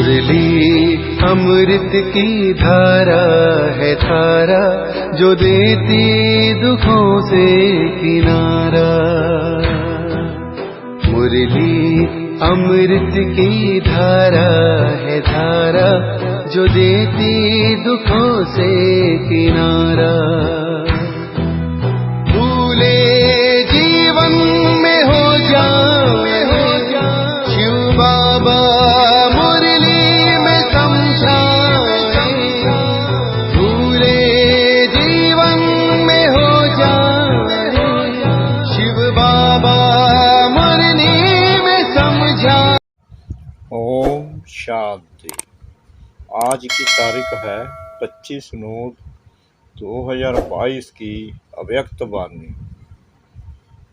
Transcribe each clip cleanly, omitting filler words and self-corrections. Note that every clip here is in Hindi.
मुरली अमृत की धारा है धारा, जो देती दुखों से किनारा। मुरली अमृत की धारा है धारा, जो देती दुखों से किनारा। भूले जीवन में हो जाए शिव बाबा मुरली में समझाए। भूले जीवन में हो जाए शिव बाबा मुरली में समझाए। ओम शांति। आज की तारीख है 25/9/2022 की अव्यक्त वाणी।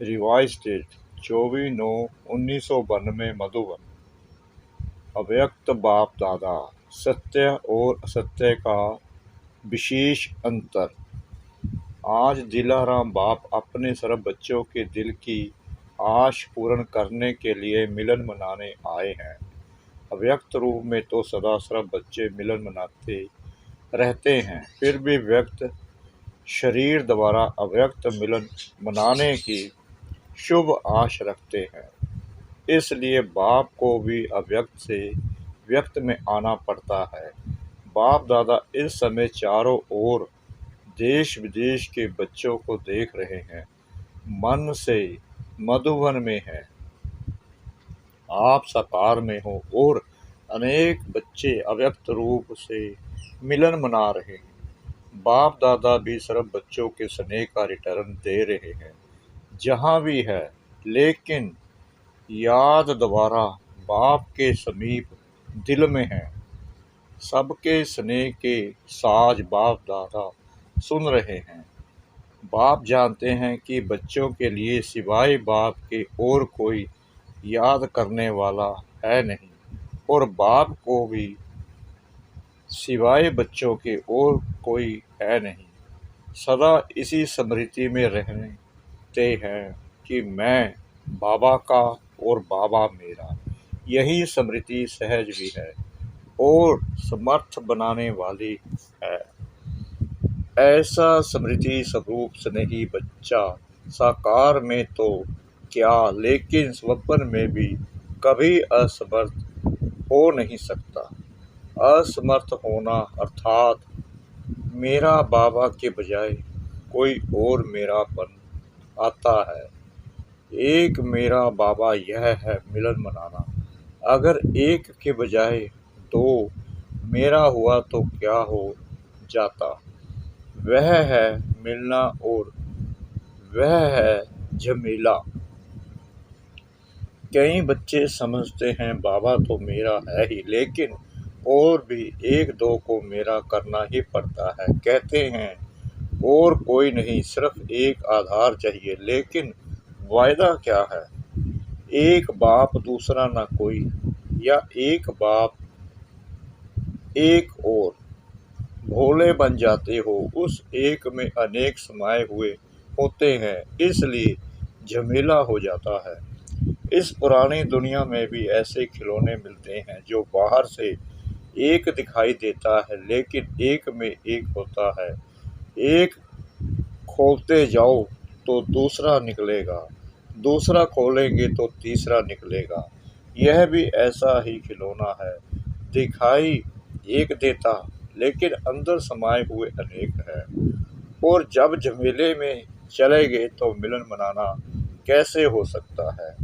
Revise date 24/9/1992 Madhuban. अव्यक्त बाप दादा, सत्य और असत्य का विशेष अंतर। आज दिलाराम बाप अपने सर्व बच्चों के दिल की आश पूर्ण करने के लिए मिलन मनाने आए हैं। अव्यक्त रूप में तो सदा सर्व बच्चे मिलन मनाते रहते हैं, फिर भी व्यक्त शरीर द्वारा अव्यक्त मिलन मनाने की शुभ आश रखते हैं। इसलिए बाप को भी अव्यक्त से व्यक्त में आना पड़ता है। बाप दादा इस समय चारों ओर देश विदेश के बच्चों को देख रहे हैं। मन से मधुबन में हैं, आप साकार में हो और अनेक बच्चे अव्यक्त रूप से मिलन मना रहे हैं। बाप दादा भी सर्व बच्चों के स्नेह का रिटर्न दे रहे हैं जहाँ भी है, लेकिन याद द्वारा बाप के समीप दिल में है। सबके स्नेह के साज बाप दादा सुन रहे हैं। बाप जानते हैं कि बच्चों के लिए सिवाय बाप के और कोई याद करने वाला है नहीं, और बाप को भी सिवाय बच्चों के और कोई है नहीं। सदा इसी स्मृति में रहते हैं कि मैं बाबा का और बाबा मेरा। यही स्मृति सहज भी है और समर्थ बनाने वाली है। ऐसा स्मृति स्वरूप स्नेही बच्चा साकार में तो क्या, लेकिन स्वप्न में भी कभी असमर्थ हो नहीं सकता। असमर्थ होना अर्थात मेरा बाबा के बजाय कोई और मेरापन आता है। एक मेरा बाबा यह है मिलन मनाना। अगर एक के बजाय दो मेरा हुआ तो क्या हो जाता। वह है मिलना और वह है झमेला। कई बच्चे समझते हैं बाबा तो मेरा है ही, लेकिन और भी एक दो को मेरा करना ही पड़ता है। कहते हैं और कोई नहीं, सिर्फ एक आधार चाहिए, लेकिन वायदा क्या है? एक बाप दूसरा ना कोई, या एक बाप एक और। भोले बन जाते हो, उस एक में अनेक समाये हुए होते हैं, इसलिए झमेला हो जाता है। इस पुरानी दुनिया में भी ऐसे खिलौने मिलते हैं जो बाहर से एक दिखाई देता है, लेकिन एक में एक होता है। एक खोलते जाओ तो दूसरा निकलेगा, दूसरा खोलेंगे तो तीसरा निकलेगा। यह भी ऐसा ही खिलौना है, दिखाई एक देता लेकिन अंदर समाये हुए अनेक है। और जब झमेले में चले गए तो मिलन मनाना कैसे हो सकता है?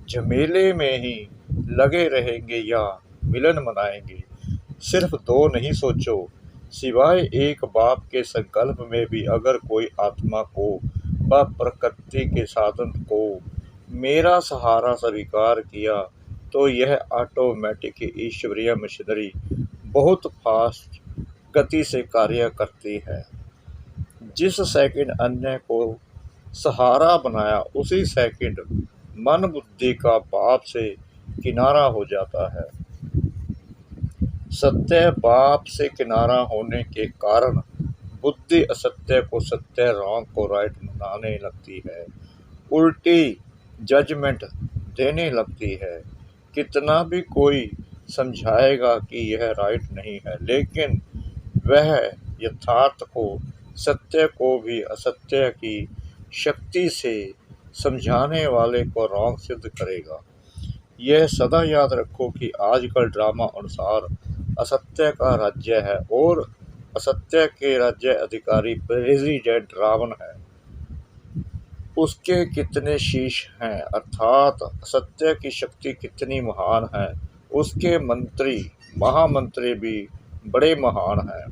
झमेले में ही लगे रहेंगे या मिलन मनाएंगे? सिर्फ दो नहीं सोचो, सिवाय एक बाप के संकल्प में भी अगर कोई आत्मा को व प्रकृति के साधन को मेरा सहारा स्वीकार किया तो यह ऑटोमेटिक ईश्वरीय मशीनरी बहुत फास्ट गति से कार्य करती है। जिस सेकंड अन्य को सहारा बनाया उसी सेकंड मन बुद्धि का बाप से किनारा हो जाता है। सत्य बाप से किनारा होने के कारण बुद्धि असत्य को सत्य, रॉन्ग को राइट मानने लगती है, उल्टी जजमेंट देने लगती है। कितना भी कोई समझाएगा कि यह राइट नहीं है, लेकिन वह यथार्थ को, सत्य को भी असत्य की शक्ति से समझाने वाले को रॉन्ग सिद्ध करेगा। यह सदा याद रखो कि आजकल ड्रामा अनुसार असत्य का राज्य है और असत्य के राज्य अधिकारी प्रेसिडेंट रावण है। उसके कितने शीश हैं, अर्थात असत्य की शक्ति कितनी महान है। उसके मंत्री, महामंत्री भी बड़े महान हैं।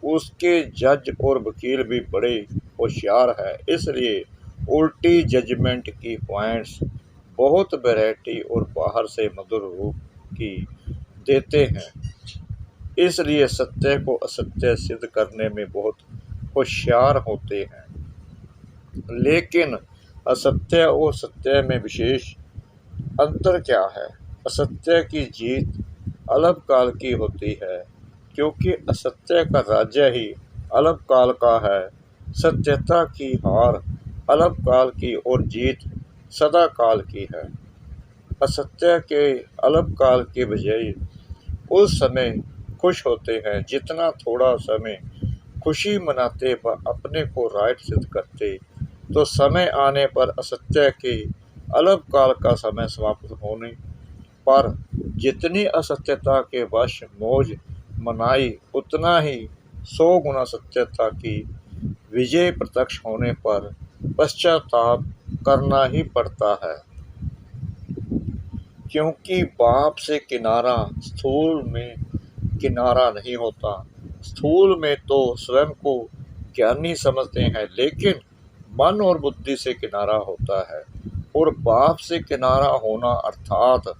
उसके जज और वकील भी बड़े होशियार हैं। इसलिए उल्टी जजमेंट की पॉइंट्स बहुत वैरायटी और बाहर से मधुर रूप की देते हैं। इसलिए सत्य को असत्य सिद्ध करने में बहुत होशियार होते हैं। लेकिन असत्य और सत्य में विशेष अंतर क्या है? असत्य की जीत अल्पकाल की होती है, क्योंकि असत्य का राज्य ही अल्पकाल का है। सत्यता की हार अल्पकाल की और जीत सदाकाल की है। असत्य के अल्पकाल के बजाय उस समय खुश होते हैं जितना थोड़ा समय खुशी मनाते व अपने को राइट सिद्ध करते, तो समय आने पर असत्य के अल्पकाल का समय समाप्त होने पर जितनी असत्यता के वश मौज मनाई, उतना ही 100 गुना सत्यता की विजय प्रत्यक्ष होने पर पश्चाताप करना ही पड़ता है। क्योंकि बाप से किनारा स्थूल में किनारा नहीं होता। स्थूल में तो स्वयं को ज्ञानी समझते हैं, लेकिन मन और बुद्धि से किनारा होता है। और बाप से किनारा होना अर्थात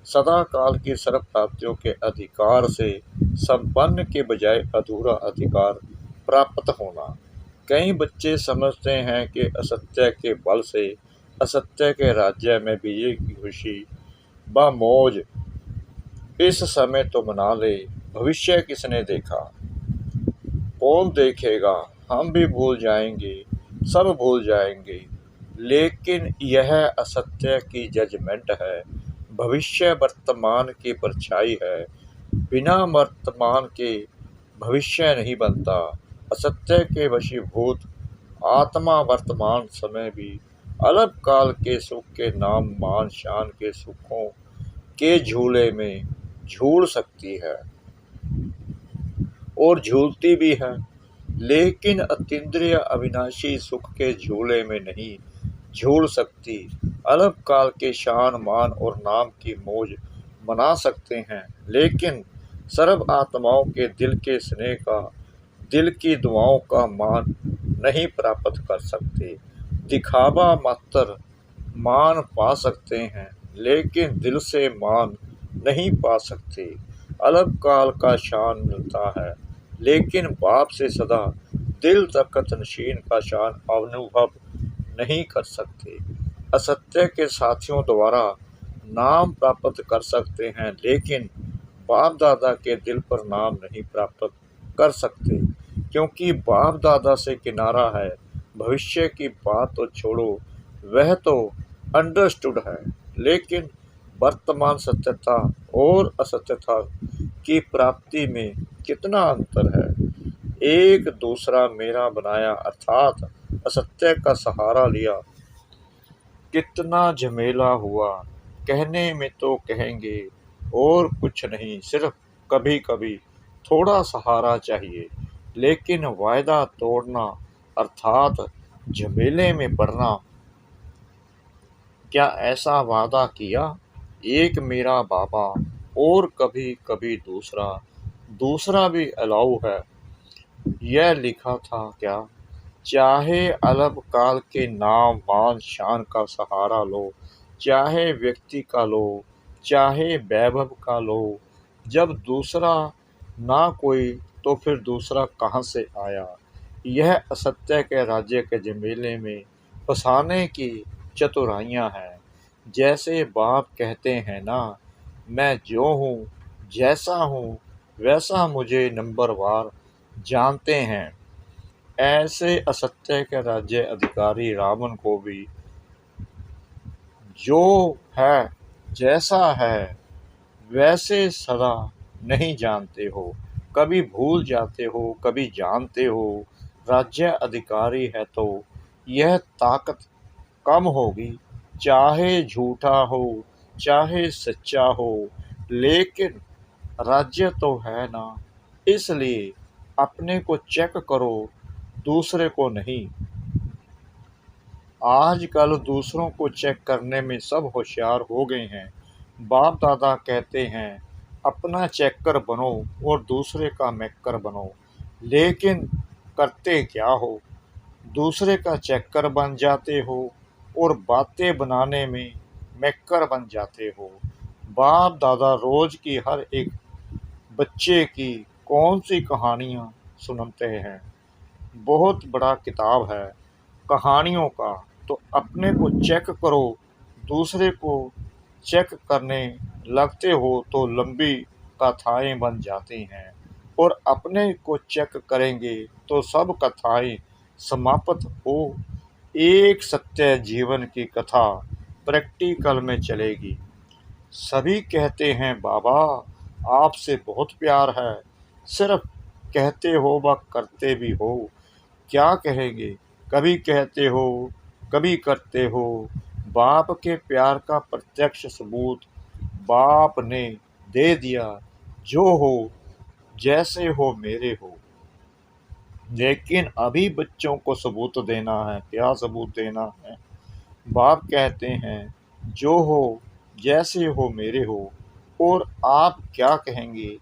सदा काल की सर्व प्राप्तियों के अधिकार से संपन्न के बजाय अधूरा अधिकार प्राप्त होना। कई बच्चे समझते हैं कि असत्य के बल से असत्य के राज्य में विजय की खुशी व मौज इस समय तो मना ले, भविष्य किसने देखा? कौन देखेगा? हम भी भूल जाएंगे, सब भूल जाएंगे। लेकिन यह असत्य की जजमेंट है। भविष्य वर्तमान की परछाई है। बिना वर्तमान के भविष्य नहीं बनता। असत्य के वशीभूत आत्मा वर्तमान समय भी अल्पकाल के सुख के नाम मान शान के सुखों के झूले में झूल सकती है और झूलती भी है, लेकिन अतीन्द्रिय अविनाशी सुख के झूले में नहीं झूल सकती। अल्पकाल के शान मान और नाम की मौज मना सकते हैं, लेकिन सर्व आत्माओं के दिल के स्नेह का, दिल की दुआओं का मान नहीं प्राप्त कर सकते। दिखावा मात्र मान पा सकते हैं, लेकिन दिल से मान नहीं पा सकते। अल्पकाल का शान मिलता है, लेकिन बाप से सदा दिल तक नशीन का शान अनुभव नहीं कर सकते। असत्य के साथियों द्वारा नाम प्राप्त कर सकते हैं, लेकिन बाप दादा के दिल पर नाम नहीं प्राप्त कर सकते, क्योंकि बाप दादा से किनारा है। भविष्य की बात तो छोड़ो, वह तो अंडरस्टूड है, लेकिन वर्तमान सत्यता और असत्यता की प्राप्ति में कितना अंतर है। एक दूसरा मेरा बनाया अर्थात असत्य का सहारा लिया, कितना झमेला हुआ। कहने में तो कहेंगे और कुछ नहीं, सिर्फ कभी कभी थोड़ा सहारा चाहिए, लेकिन वायदा तोड़ना अर्थात झमेले में पड़ना। क्या ऐसा वादा किया? एक मेरा बाबा और कभी कभी दूसरा, दूसरा भी अलाउ है। यह लिखा था क्या? चाहे अल्पकाल के नाम मान शान का सहारा लो, चाहे व्यक्ति का लो, चाहे वैभव का लो, जब दूसरा ना कोई तो फिर दूसरा कहाँ से आया? यह असत्य के राज्य के झमेले में फंसाने की चतुराइयाँ हैं। जैसे बाप कहते हैं ना, मैं जो हूँ, जैसा हूँ, वैसा मुझे नंबरवार जानते हैं। ऐसे असत्य के राज्य अधिकारी रावण को भी जो है, जैसा है, वैसे सदा नहीं जानते हो, कभी भूल जाते हो, कभी जानते हो। राज्य अधिकारी है तो यह ताकत कम होगी, चाहे झूठा हो, चाहे सच्चा हो, लेकिन राज्य तो है ना। इसलिए अपने को चेक करो, दूसरे को नहीं। आजकल दूसरों को चेक करने में सब होशियार हो गए हैं। बाप दादा कहते हैं अपना चेकर बनो और दूसरे का मेकर बनो, लेकिन करते क्या हो? दूसरे का चेकर बन जाते हो और बातें बनाने में मेकर बन जाते हो। बाप दादा रोज की हर एक बच्चे की कौन सी कहानियाँ सुनाते हैं। बहुत बड़ा किताब है कहानियों का। तो अपने को चेक करो, दूसरे को चेक करने लगते हो तो लंबी कथाएं बन जाती हैं, और अपने को चेक करेंगे तो सब कथाएं समाप्त हो। एक सत्य जीवन की कथा प्रैक्टिकल में चलेगी। सभी कहते हैं बाबा आपसे बहुत प्यार है, सिर्फ कहते हो व करते भी हो। क्या कहेंगे? कभी कहते हो, कभी करते हो। बाप के प्यार का प्रत्यक्ष सबूत बाप ने दे दिया। जो हो जैसे हो मेरे हो। लेकिन अभी बच्चों को सबूत देना है। क्या सबूत देना है? बाप कहते हैं जो हो जैसे हो मेरे हो। और आप क्या कहेंगे?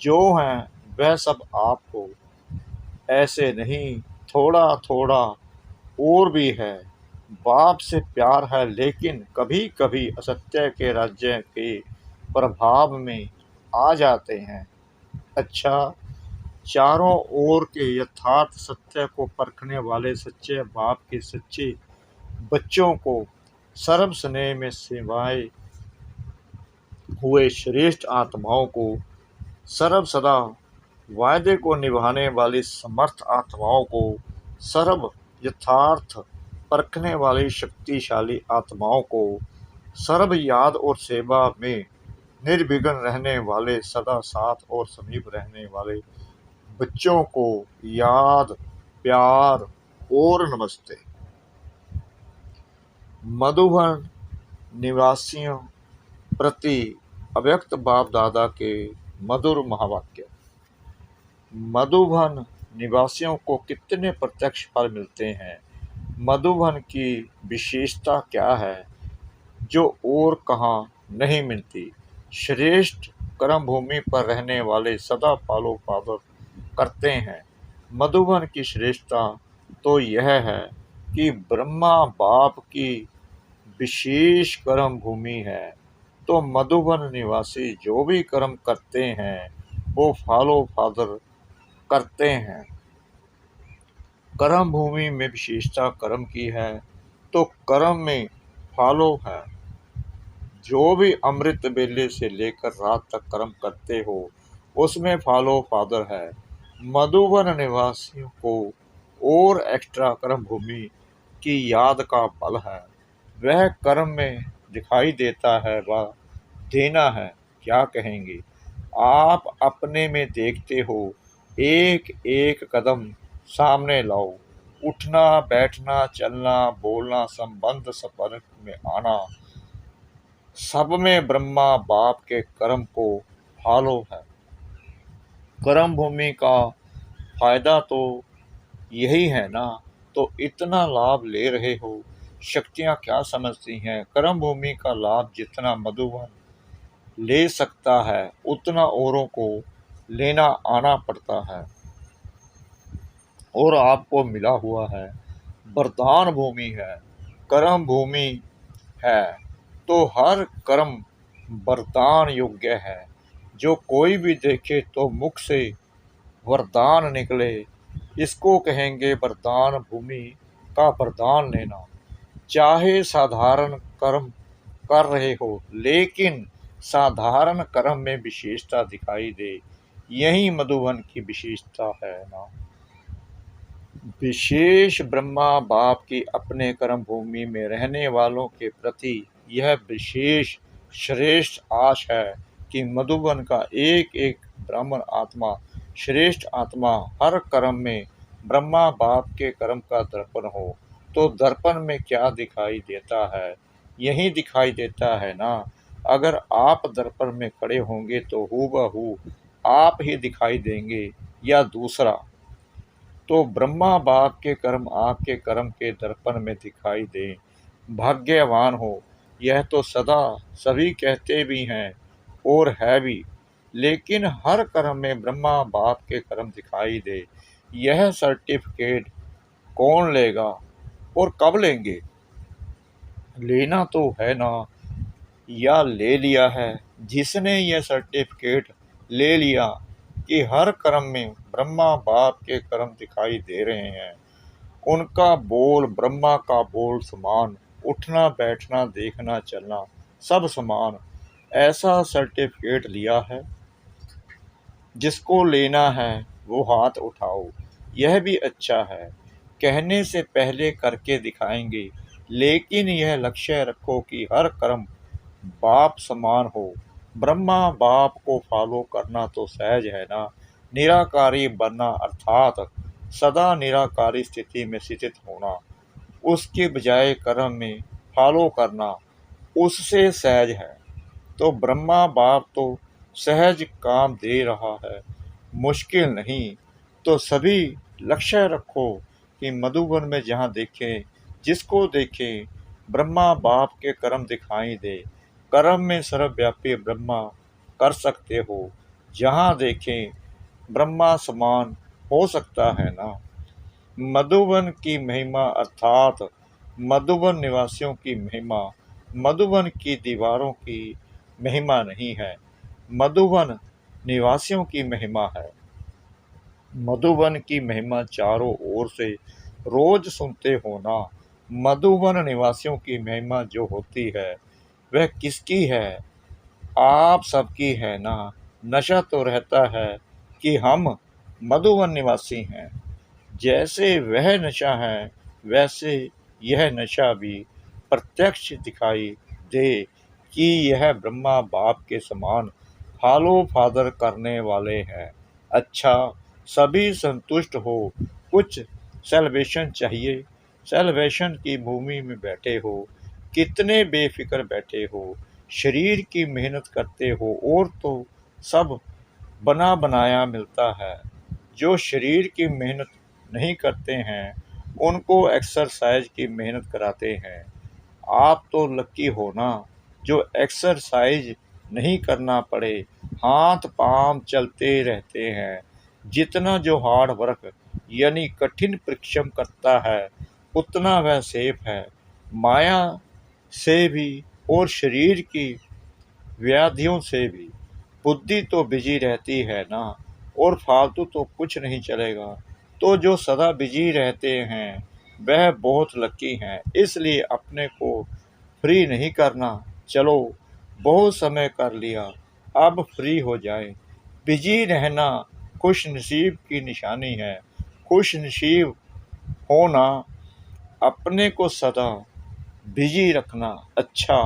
जो हैं वह सब आप हो। ऐसे नहीं, थोड़ा थोड़ा और भी है। बाप से प्यार है, लेकिन कभी कभी असत्य के राज्य के प्रभाव में आ जाते हैं। अच्छा, चारों ओर के यथार्थ सत्य को परखने वाले सच्चे बाप के सच्चे बच्चों को सर्व स्नेह में सेवाए हुए श्रेष्ठ आत्माओं को, सर्व सदा वायदे को निभाने वाली समर्थ आत्माओं को, सर्व यथार्थ परखने वाली शक्तिशाली आत्माओं को, सर्व याद और सेवा में निर्विघ्न रहने वाले सदा साथ और समीप रहने वाले बच्चों को याद, प्यार और नमस्ते। मधुबन निवासियों प्रति अव्यक्त बाप दादा के मधुर महावाक्य। मधुबन निवासियों को कितने प्रत्यक्ष फल मिलते हैं? मधुबन की विशेषता क्या है जो और कहाँ नहीं मिलती? श्रेष्ठ कर्म भूमि पर रहने वाले सदा फॉलो फादर करते हैं। मधुबन की श्रेष्ठता तो यह है कि ब्रह्मा बाप की विशेष कर्म भूमि है। तो मधुबन निवासी जो भी कर्म करते हैं वो फॉलो फादर करते हैं। कर्म भूमि में विशेषता कर्म की है, तो कर्म में फॉलो है। जो भी अमृत बेले से लेकर रात तक कर्म करते हो उसमें फॉलो फादर है। मधुबन निवासियों को और एक्स्ट्रा कर्म भूमि की याद का बल है। वह कर्म में दिखाई देता है, वह देना है। क्या कहेंगे? आप अपने में देखते हो, एक एक कदम सामने लाओ। उठना, बैठना, चलना, बोलना, संबंध संपर्क में आना, सब में ब्रह्मा बाप के कर्म को फॉलो है। कर्म भूमि का फायदा तो यही है ना। तो इतना लाभ ले रहे हो, शक्तियाँ क्या समझती हैं? कर्म भूमि का लाभ जितना मधुबन ले सकता है उतना औरों को लेना आना पड़ता है, और आपको मिला हुआ है। वरदान भूमि है, कर्म भूमि है, तो हर कर्म वरदान योग्य है। जो कोई भी देखे तो मुख से वरदान निकले, इसको कहेंगे वरदान भूमि का वरदान लेना। चाहे साधारण कर्म कर रहे हो, लेकिन साधारण कर्म में विशेषता दिखाई दे, यही मधुबन की विशेषता है ना। विशेष ब्रह्मा बाप की अपने कर्म भूमि में रहने वालों के प्रति यह विशेष श्रेष्ठ आश है कि मधुबन का एक एक ब्राह्मण आत्मा, श्रेष्ठ आत्मा हर कर्म में ब्रह्मा बाप के कर्म का दर्पण हो। तो दर्पण में क्या दिखाई देता है? यही दिखाई देता है ना। अगर आप दर्पण में खड़े होंगे तो हूबहू आप ही दिखाई देंगे या दूसरा। तो ब्रह्मा बाप के कर्म आपके कर्म के दर्पण में दिखाई दें, भाग्यवान हो। यह तो सदा सभी कहते भी हैं और है भी, लेकिन हर कर्म में ब्रह्मा बाप के कर्म दिखाई दे, यह सर्टिफिकेट कौन लेगा और कब लेंगे? लेना तो है ना, या ले लिया है। जिसने यह सर्टिफिकेट ले लिया कि हर कर्म में ब्रह्मा बाप के कर्म दिखाई दे रहे हैं, उनका बोल ब्रह्मा का बोल समान, उठना बैठना देखना चलना सब समान, ऐसा सर्टिफिकेट लिया है। जिसको लेना है वो हाथ उठाओ, यह भी अच्छा है। कहने से पहले करके दिखाएंगे, लेकिन यह लक्ष्य रखो कि हर कर्म बाप समान हो। ब्रह्मा बाप को फॉलो करना तो सहज है ना। निराकारी बनना अर्थात सदा निराकारी स्थिति में स्थित होना, उसके बजाय कर्म में फॉलो करना उससे सहज है। तो ब्रह्मा बाप तो सहज काम दे रहा है, मुश्किल नहीं। तो सभी लक्ष्य रखो कि मधुबन में जहाँ देखें, जिसको देखें, ब्रह्मा बाप के कर्म दिखाई दे। कर्म में सर्वव्यापी ब्रह्मा कर सकते हो, जहाँ देखें ब्रह्मा समान हो सकता है ना। मधुबन की महिमा अर्थात मधुबन निवासियों की महिमा मधुबन की दीवारों की महिमा नहीं है, मधुबन निवासियों की महिमा है। मधुबन की महिमा चारों ओर से रोज सुनते हो ना। मधुबन निवासियों की महिमा जो होती है वह किसकी है? आप सबकी है ना। नशा तो रहता है कि हम मधुबन निवासी हैं। जैसे वह नशा है वैसे यह नशा भी प्रत्यक्ष दिखाई दे कि यह ब्रह्मा बाप के समान फॉलो फादर करने वाले हैं। अच्छा, सभी संतुष्ट हो, कुछ सेलिब्रेशन चाहिए। सेलिब्रेशन की भूमि में बैठे हो, कितने बेफिक्र बैठे हो, शरीर की मेहनत करते हो और तो सब बना बनाया मिलता है। जो शरीर की मेहनत नहीं करते हैं उनको एक्सरसाइज की मेहनत कराते हैं। आप तो लकी हो ना, जो एक्सरसाइज नहीं करना पड़े, हाथ पांव चलते रहते हैं। जितना जो हार्ड वर्क यानी कठिन परिश्रम करता है उतना वह सेफ है, माया से भी और शरीर की व्याधियों से भी। बुद्धि तो बिजी रहती है ना, और फालतू तो कुछ नहीं चलेगा। तो जो सदा बिजी रहते हैं वह बहुत लकी हैं, इसलिए अपने को फ्री नहीं करना। चलो बहुत समय कर लिया, अब फ्री हो जाए। बिजी रहना खुश नसीब की निशानी है। खुश नसीब होना अपने को सदा बिजी रखना। अच्छा,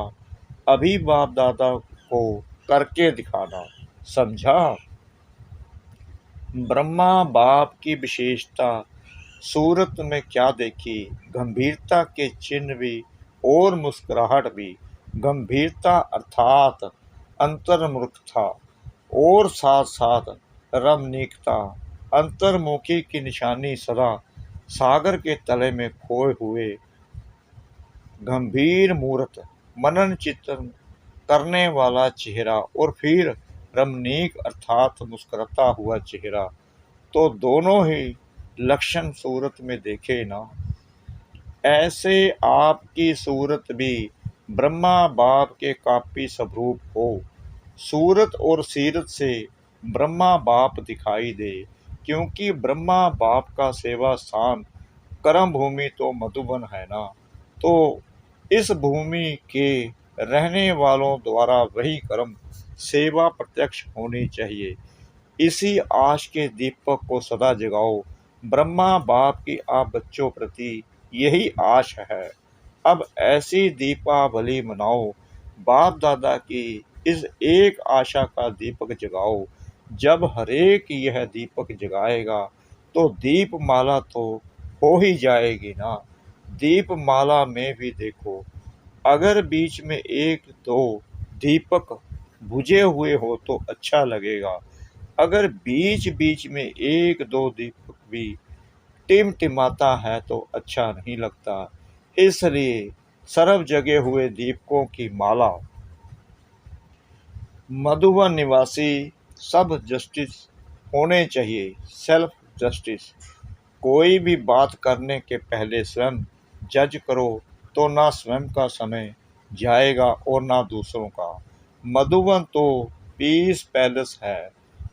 अभी बाप दादा को करके दिखाना, समझा। ब्रह्मा बाप की विशेषता सूरत में क्या देखी? गंभीरता के चिन्ह भी और मुस्कुराहट भी। गंभीरता अर्थात अंतर्मुखता और साथ साथ रमणीकता। अंतर्मुखी की निशानी सदा सागर के तले में खोए हुए गंभीर मूर्त, मनन चिंतन करने वाला चेहरा, और फिर रमणीक अर्थात मुस्कुराता हुआ चेहरा। तो दोनों ही लक्षण सूरत में देखे ना। ऐसे आपकी सूरत भी ब्रह्मा बाप के काफी स्वरूप हो। सूरत और सीरत से ब्रह्मा बाप दिखाई दे, क्योंकि ब्रह्मा बाप का सेवा स्थान कर्म भूमि तो मधुबन है ना। तो इस भूमि के रहने वालों द्वारा वही कर्म सेवा प्रत्यक्ष होनी चाहिए। इसी आश के दीपक को सदा जगाओ। ब्रह्मा बाप की आप बच्चों प्रति यही आश है। अब ऐसी दीपावली मनाओ, बाप दादा की इस एक आशा का दीपक जगाओ। जब हरेक यह दीपक जगाएगा तो दीपमाला तो हो ही जाएगी ना। दीपमाला में भी देखो, अगर बीच में एक दो दीपक बुझे हुए हो तो अच्छा लगेगा। अगर बीच बीच में एक दो दीपक भी टिमटिमाता है तो अच्छा नहीं लगता। इसलिए सर्व जगे हुए दीपकों की माला। मधुबन निवासी सब जस्टिस होने चाहिए, सेल्फ जस्टिस। कोई भी बात करने के पहले स्वयं जज करो तो ना स्वयं का समय जाएगा और ना दूसरों का। मधुबन तो पीस पैलेस है,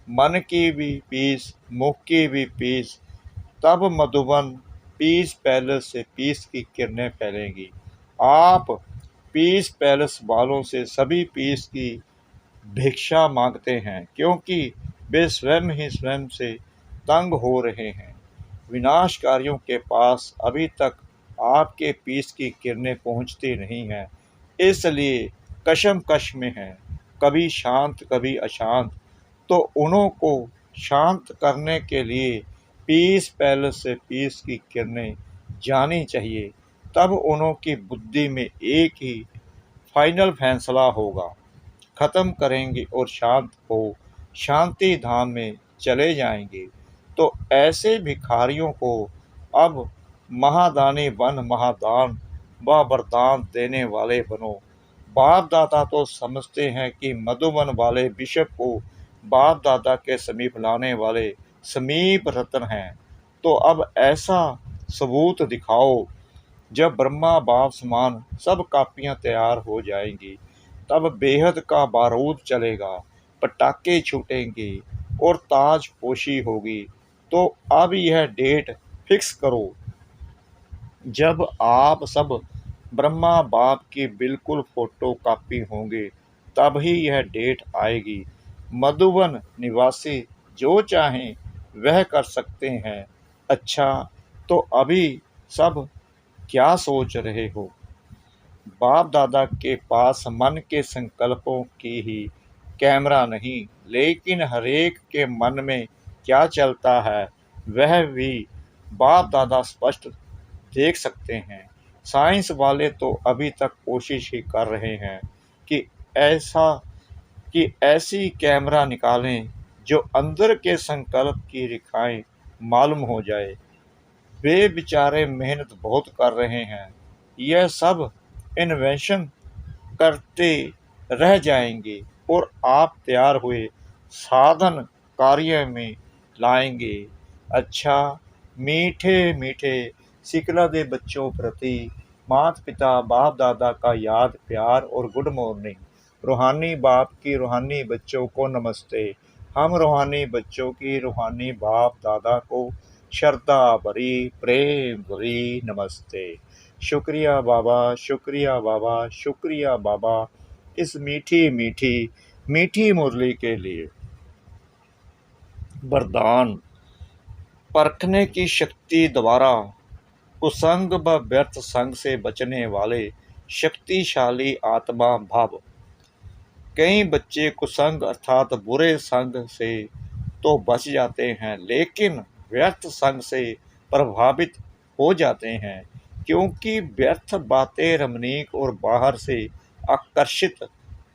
मन की भी पीस, मुख की भी पीस। तब मधुबन पीस पैलेस से पीस की किरणें फैलेंगी। आप पीस पैलेस वालों से सभी पीस की भिक्षा मांगते हैं, क्योंकि वे स्वयं ही स्वयं से तंग हो रहे हैं। विनाशकारियों के पास अभी तक आपके पीस की किरणें पहुंचती नहीं हैं, इसलिए कशमकश में हैं, कभी शांत कभी अशांत। तो उन्हों को शांत करने के लिए पीस पैलेस से पीस की किरणें जानी चाहिए। तब उन्हों की बुद्धि में एक ही फाइनल फैसला होगा, खत्म करेंगे और शांत हो शांति धाम में चले जाएंगे। तो ऐसे भिखारियों को अब महादानी बन महादान व वरदान देने वाले बनो। बाप दादा तो समझते हैं कि मधुबन वाले बिशप को बाप दादा के समीप लाने वाले समीप रत्न हैं। तो अब ऐसा सबूत दिखाओ। जब ब्रह्मा बाप समान सब कापियां तैयार हो जाएंगी, तब बेहद का बारूद चलेगा, पटाखे छूटेंगे और ताजपोशी होगी। तो अब यह डेट फिक्स करो। जब आप सब ब्रह्मा बाप की बिल्कुल फोटो कॉपी होंगे, तब ही यह डेट आएगी। मधुबन निवासी जो चाहें वह कर सकते हैं। अच्छा, तो अभी सब क्या सोच रहे हो? बाप दादा के पास मन के संकल्पों की ही कैमरा नहीं, लेकिन हरेक के मन में क्या चलता है वह भी बाप दादा स्पष्ट देख सकते हैं। साइंस वाले तो अभी तक कोशिश ही कर रहे हैं कि ऐसी कैमरा निकालें जो अंदर के संकल्प की रेखाएं मालूम हो जाए। वे बेचारे मेहनत बहुत कर रहे हैं। यह सब इन्वेंशन करते रह जाएंगे और आप तैयार हुए साधन कार्य में लाएंगे। अच्छा, मीठे मीठे सिकला दे बच्चों प्रति माता पिता बाप दादा का याद प्यार और गुड मॉर्निंग। रूहानी बाप की रूहानी बच्चों को नमस्ते। हम रूहानी बच्चों की रूहानी बाप दादा को श्रद्धा भरी प्रेम भरी नमस्ते। शुक्रिया बाबा, शुक्रिया बाबा, शुक्रिया बाबा इस मीठी मीठी मीठी मुरली के लिए। वरदान। परखने की शक्ति द्वारा कुसंग व व्यर्थ संग से बचने वाले शक्तिशाली आत्मा भाव। कई बच्चे कुसंग अर्थात बुरे संग से तो बच जाते हैं, लेकिन व्यर्थ संग से प्रभावित हो जाते हैं, क्योंकि व्यर्थ बातें रमणीक और बाहर से आकर्षित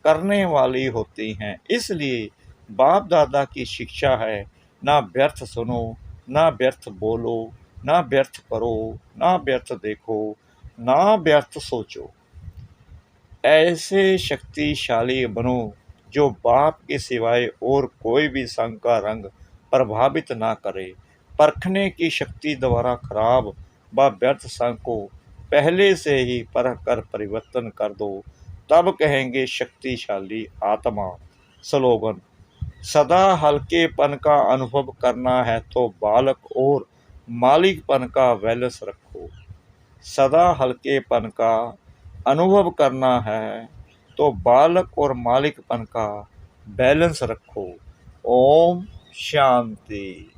करने वाली होती हैं। इसलिए बाप दादा की शिक्षा है, ना व्यर्थ सुनो, ना व्यर्थ बोलो, ना व्यर्थ करो, ना व्यर्थ देखो, ना व्यर्थ सोचो। ऐसे शक्तिशाली बनो जो बाप के सिवाय और कोई भी संग का रंग प्रभावित ना करे। परखने की शक्ति द्वारा खराब व व्यर्थ संग को पहले से ही परख कर परिवर्तन कर दो, तब कहेंगे शक्तिशाली आत्मा। स्लोगन। सदा हल्केपन का अनुभव करना है तो बालक और मालिकपन का बैलेंस रखो। सदा हल्केपन का अनुभव करना है तो बालक और मालिकपन का बैलेंस रखो। ओम शांति।